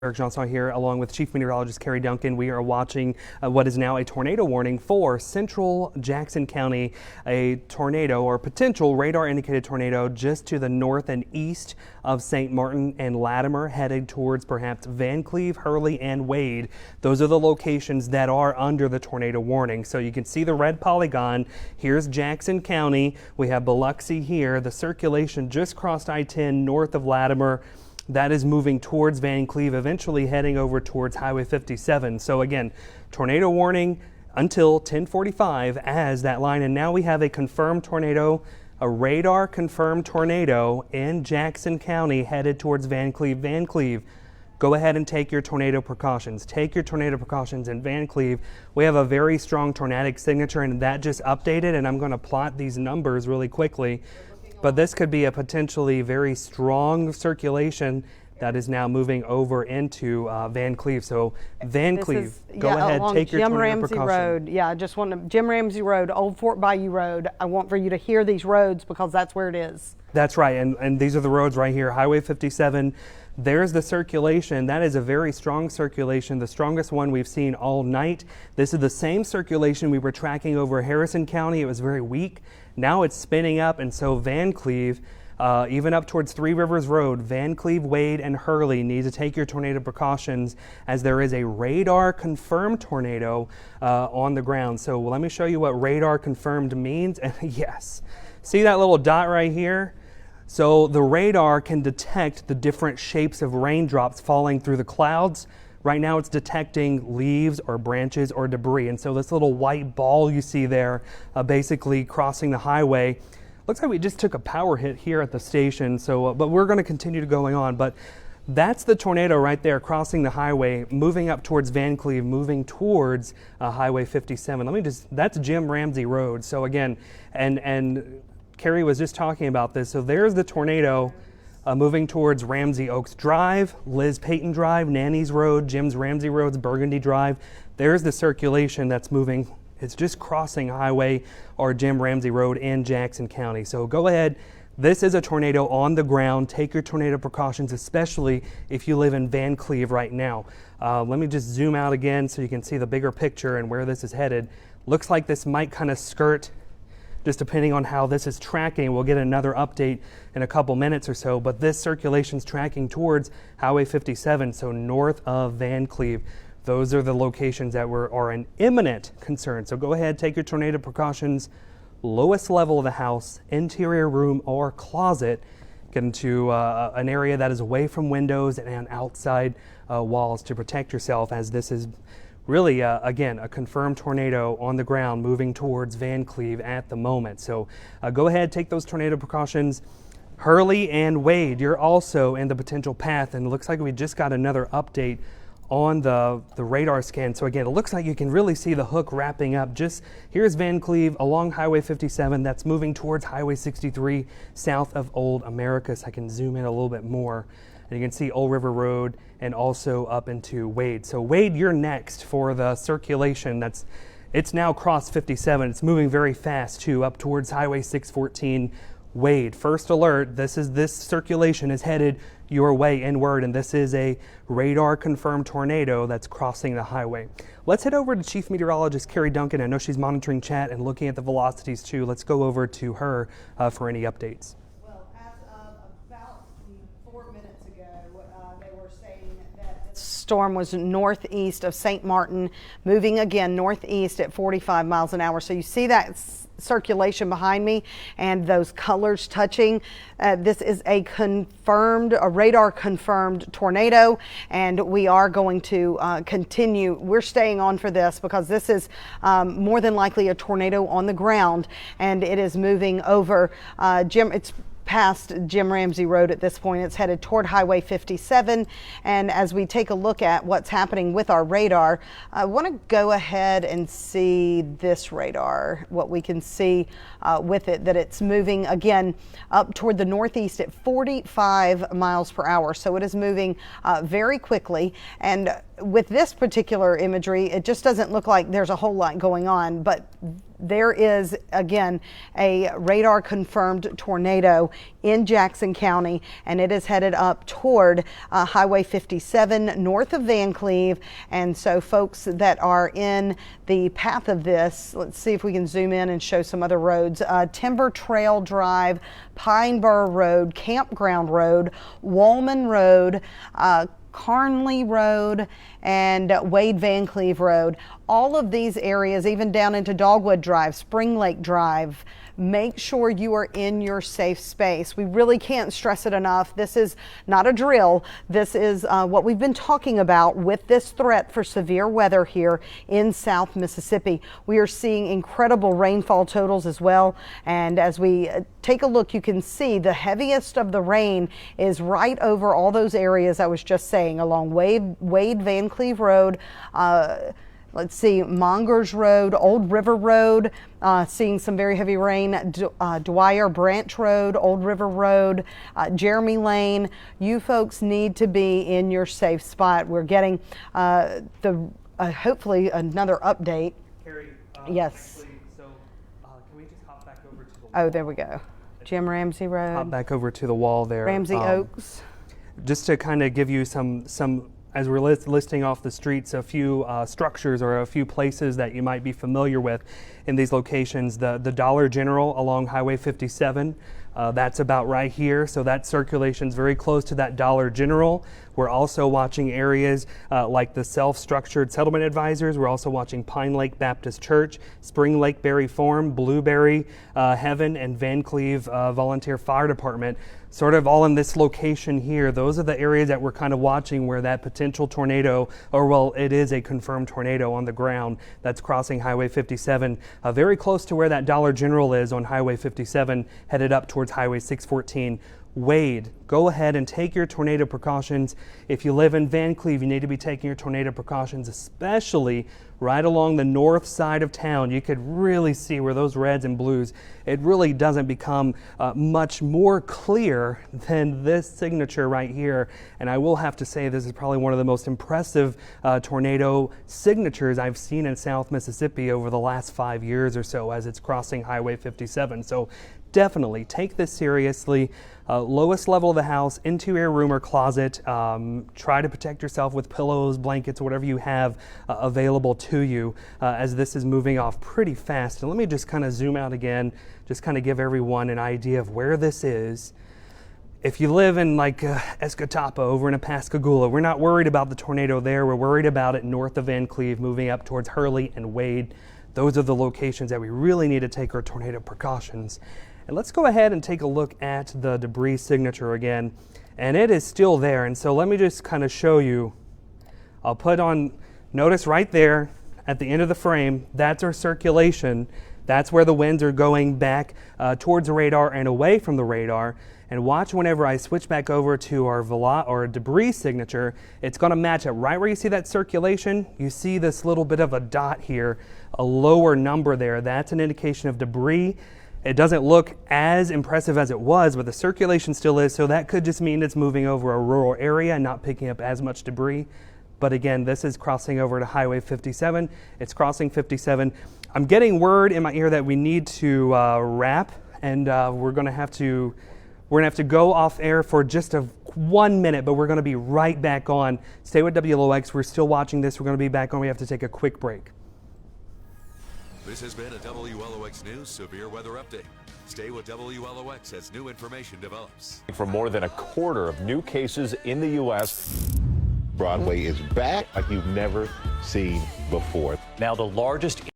Eric Johnson here, along with Chief Meteorologist Carrie Duncan. We are watching what is now a tornado warning for central Jackson County. A tornado or potential radar indicated tornado just to the north and east of St. Martin and Latimer, headed towards perhaps Vancleave, Hurley, and Wade. Those are the locations that are under the tornado warning. So you can see the red polygon. Here's Jackson County. We have Biloxi here. The circulation just crossed I-10 north of Latimer. That is moving towards Vancleave, eventually heading over towards Highway 57. So again, tornado warning until 1045 as that line. And now we have a confirmed tornado, a radar confirmed tornado in Jackson County headed towards Vancleave. Vancleave, go ahead and take your tornado precautions. Take your tornado precautions in Vancleave. We have a very strong tornadic signature, and that just updated, and I'm going to plot these numbers really quickly. But this could be a potentially very strong circulation that is now moving over into Vancleave. So Vancleave, go ahead, take your tornado precaution. Road. Yeah, I just want to, Jim Ramsey Road, Old Fort Bayou Road. I want for you to hear these roads because that's where it is. That's right, and these are the roads right here, Highway 57. There's the circulation. That is a very strong circulation, the strongest one we've seen all night. This is the same circulation we were tracking over Harrison County. It was very weak. Now it's spinning up, and so Vancleave, even up towards Three Rivers Road, Vancleave, Wade, and Hurley need to take your tornado precautions as there is a radar confirmed tornado on the ground. So let me show you what radar confirmed means. And yes, see that little dot right here? So the radar can detect the different shapes of raindrops falling through the clouds. Right now it's detecting leaves or branches or debris. And so this little white ball you see there basically crossing the highway, looks like we just took a power hit here at the station. So, but we're going to continue to going on. But that's the tornado right there crossing the highway, moving up towards Vancleave, moving towards Highway 57. That's Jim Ramsey Road. So again, and Carrie was just talking about this. So there's the tornado moving towards Ramsey Oaks Drive, Liz Payton Drive, Nanny's Road, Jim's Ramsey Roads, Burgundy Drive. There's the circulation that's moving. It's just crossing Highway or Jim Ramsey Road in Jackson County. So go ahead. This is a tornado on the ground. Take your tornado precautions, especially if you live in Vancleave right now. Let me just zoom out again so you can see the bigger picture and where this is headed. Looks like this might kind of skirt, just depending on how this is tracking. We'll get another update in a couple minutes or so, but this circulation's tracking towards Highway 57, so north of Vancleave. Those are the locations that are an imminent concern. So go ahead, take your tornado precautions. Lowest level of the house, interior room or closet. Get into an area that is away from windows and outside walls to protect yourself, as this is really, again, a confirmed tornado on the ground moving towards Vancleave at the moment. So go ahead, take those tornado precautions. Hurley and Wade, you're also in the potential path, and it looks like we just got another update on the radar scan. So again, it looks like you can really see the hook wrapping up. Just here's Vancleave along Highway 57 that's moving towards Highway 63 south of Old America. So I can zoom in a little bit more. And you can see Old River Road and also up into Wade. So Wade, you're next for the circulation. It's now crossed 57. It's moving very fast too, up towards Highway 614. Wade, first alert, this circulation is headed your way inward, and this is a radar confirmed tornado that's crossing the highway. Let's head over to Chief Meteorologist Carrie Duncan. I know she's monitoring chat and looking at the velocities too. Let's go over to her for any updates. Storm was northeast of St. Martin, moving again northeast at 45 miles an hour. So you see that circulation behind me and those colors touching. This is a radar confirmed tornado, and we are going to continue. We're staying on for this because this is more than likely a tornado on the ground, and it is moving over it's past Jim Ramsey Road at this point. It's headed toward Highway 57. And as we take a look at what's happening with our radar, I want to go ahead and see this radar, what we can see with it, that it's moving again up toward the northeast at 45 miles per hour. So it is moving very quickly. And with this particular imagery, it just doesn't look like there's a whole lot going on, but there is, again, a radar confirmed tornado in Jackson County, and it is headed up toward Highway 57 north of Van Cleve. And so folks that are in the path of this, let's see if we can zoom in and show some other roads. Timber Trail Drive, Pine Bur Road, Campground Road, Woolman Road, Carnley Road, and Wade Van Cleve Road. All of these areas, even down into Dogwood Drive, Spring Lake Drive, make sure you are in your safe space. We really can't stress it enough. This is not a drill. This is what we've been talking about with this threat for severe weather here in South Mississippi. We are seeing incredible rainfall totals as well. And as we take a look, you can see the heaviest of the rain is right over all those areas I was just saying, along Wade Van Cleve Road, let's see, Mongers Road, Old River Road, seeing some very heavy rain, Dwyer Branch Road, Old River Road, Jeremy Lane. You folks need to be in your safe spot. We're getting hopefully another update. Carrie, yes. Actually, so can we just hop back over to the wall? Oh, there we go. Jim Ramsey Road. Hop back over to the wall there. Ramsey Oaks. Just to kind of give you some as we're listing off the streets, a few structures or a few places that you might be familiar with in these locations. The Dollar General along Highway 57, that's about right here. So that circulation's very close to that Dollar General. We're also watching areas like the Self-Structured Settlement Advisors. We're also watching Pine Lake Baptist Church, Spring Lake Berry Farm, Blueberry Heaven, and Van Cleve Volunteer Fire Department. Sort of all in this location here. Those are the areas that we're kind of watching where that potential tornado, or well, it is a confirmed tornado on the ground that's crossing Highway 57, very close to where that Dollar General is on Highway 57, headed up towards Highway 614. Wade, go ahead and take your tornado precautions. If you live in Van Cleve, you need to be taking your tornado precautions, especially right along the north side of town. You could really see where those reds and blues, it really doesn't become much more clear than this signature right here. And I will have to say this is probably one of the most impressive tornado signatures I've seen in South Mississippi over the last 5 years or so as it's crossing Highway 57. So definitely take this seriously. Lowest level of the house, interior room or closet. Try to protect yourself with pillows, blankets, whatever you have available to you as this is moving off pretty fast. And let me just kind of zoom out again, just kind of give everyone an idea of where this is. If you live in like Escatawpa over in Pascagoula, we're not worried about the tornado there. We're worried about it north of Van Cleve, moving up towards Hurley and Wade. Those are the locations that we really need to take our tornado precautions. And let's go ahead and take a look at the debris signature again. And it is still there. And so let me just kind of show you. I'll put on, notice right there at the end of the frame, that's our circulation. That's where the winds are going back towards the radar and away from the radar. And watch whenever I switch back over to our debris signature, it's going to match up right where you see that circulation. You see this little bit of a dot here, a lower number there. That's an indication of debris. It doesn't look as impressive as it was, but the circulation still is, so that could just mean it's moving over a rural area and not picking up as much debris. But again, this is crossing over to Highway 57. It's crossing 57. I'm getting word in my ear that we need to wrap, and we're going to have to go off air for just 1 minute, but we're going to be right back on. Stay with WLOX. We're still watching this. We're going to be back on. We have to take a quick break. This has been a WLOX News Severe Weather Update. Stay with WLOX as new information develops. For more than a quarter of new cases in the U.S., Broadway is back like you've never seen before. now the largest